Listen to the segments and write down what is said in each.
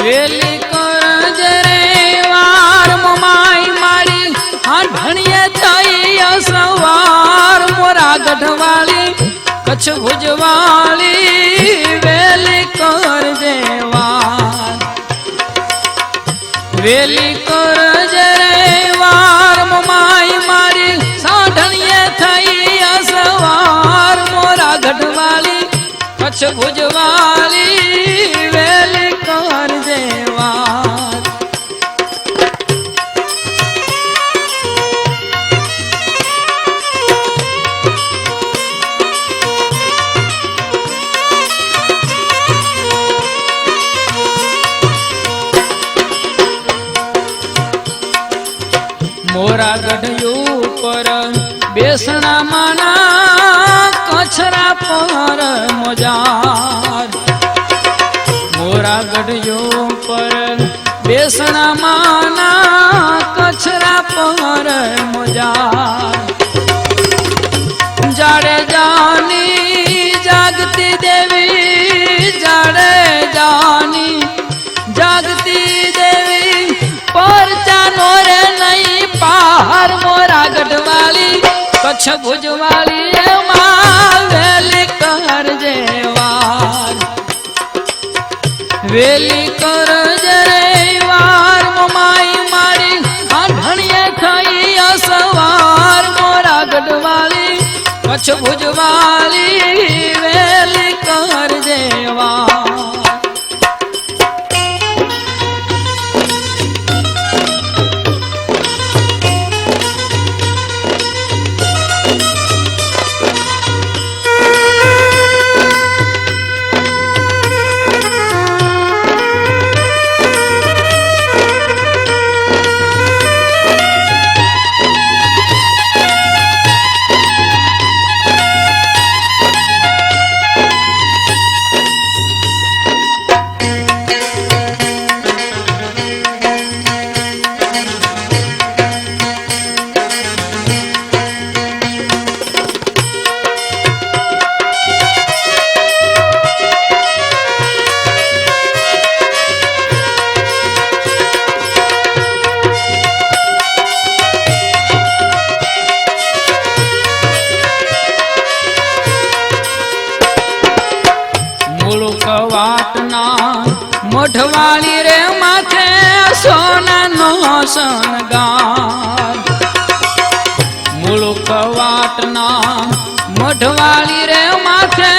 વેલી કરજ રે વાર મમાઈ મારી હા ધણીએ થઈ સવાર મોરા ગઢવાળી કચ્છ ભુજવાળી વેલી કરજે વાર વેલી કરજ રે વાર મમાઈ મારી સાઢણીએ થઈ સવાર મોરા ગઢવાળી કચ્છ ભુજવાળી વેલી કરજે વાર મોરા ગઢ ઉપર બેસણા માના કચ્છરા પર મોજાર મોરા ગઢ ઉપર બેસણા માના કચ્છરા પર મોજાર જાડેજાની જાગતી દેવી જાડેજાની જાગતી દેવી પરચાનો રે નહીં પાર મોરા ગઢવાળી કચ્છ ભુજવાળી એમાં વેલી કરજે વાર વેલી કરજે રે વાર મમાઈ મારી આંધણીએ થઈ સવાર મોરા ગઢવાળી કચ્છ ભુજવાળી વેલી કરજે વાર મોઢવાળી રે માથે સોનાનો શણગાર મુળુક વાટના મોઢવાળી રે માથે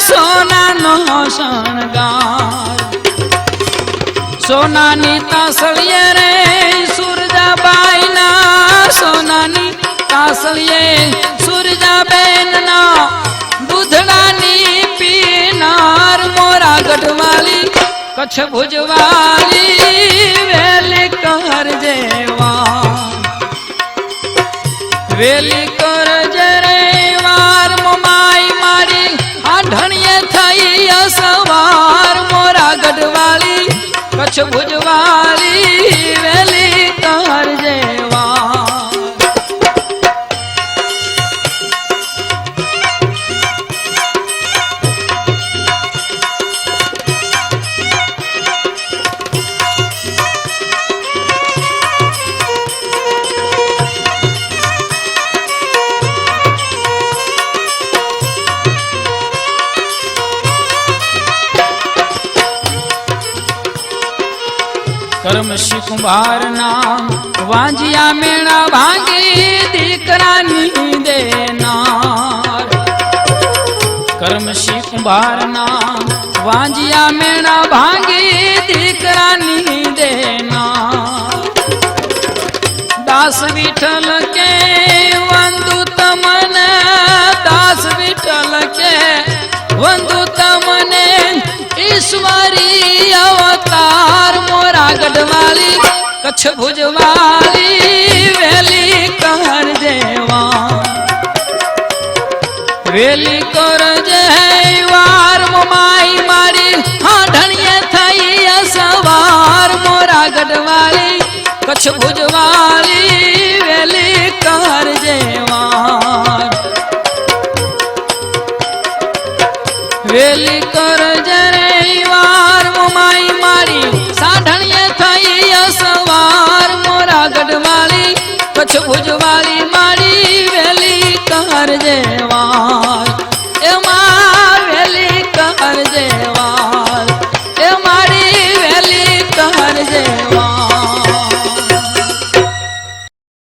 સોનાનો શણગાર સોનાની તાસળીએ રે સુરજાબાઈના સોનાની તાસળીએ સુરજાબેનના દૂધડાની પીનાર મોરા ગઢવાળી કચ્છ ભુજવાળી વેલી કરજે વાર વેલી કરજે રે વાર મમાઈ મારી આંધણીએ થઈ સવાર મોરા ગઢવાળી કચ્છ ભુજવાળી વેલી કરજે વાર કરમશી કુંભારના વાંજિયા મેળા ભાંગી દીકરાની દેનાર કરમશી કુંભારના વાંજિયા મેળા ભાંગી દીકરાની દેનાર દાસ વિઠ્ઠલ કે વંદુ તમને દાસ વિઠ્ઠલ કે વંદુ તમને ઈશ્વરી અવતાર મોરા ગઢવાળી કચ્છ ભુજવાળી વેલી કરજે વાર વેલી કરજે વાર મમાઈ મારી આંધણીએ થઈ સવાર મોરા ગઢવાળી કચ્છ ભુજવાળી